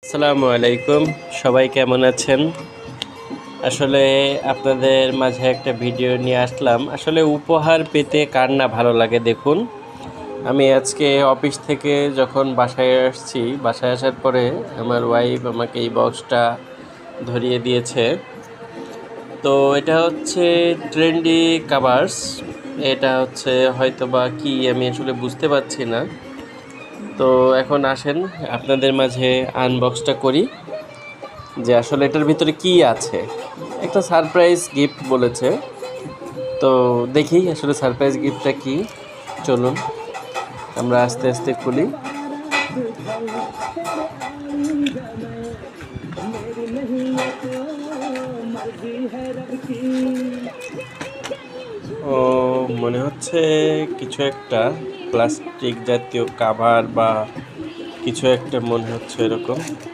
আসসালামু আলাইকুম, সবাই কেমন আছেন? আসলে আপনাদের মাঝে একটা ভিডিও নিয়ে আসলাম। আসলে উপহার পেতে কার না ভালো লাগে দেখুন। আমি আজকে অফিস থেকে যখন বাসায় আসছি, বাসায় আসার পরে আমার ওয়াইফ আমাকে এই বক্সটা ধরিয়ে দিয়েছে। তো এটা হচ্ছে ট্রেন্ডি কাভার্স। এটা হচ্ছে হয়তোবা কি আমি আসলে বুঝতে পারছি না। তো এখন আসেন আপনাদের মাঝে আনবক্সটা করি যে আসলে এটার ভিতরে কি আছে। একটা সারপ্রাইজ গিফট বলেছে, তো দেখি আসলে সারপ্রাইজ গিফটটা কি। চলুন আমরা আস্তে আস্তে খুলি। ও, মনে হচ্ছে কিছু একটা প্লাস্টিক জাতীয় কাভার বা কিছু একটা মনে হচ্ছে এরকম।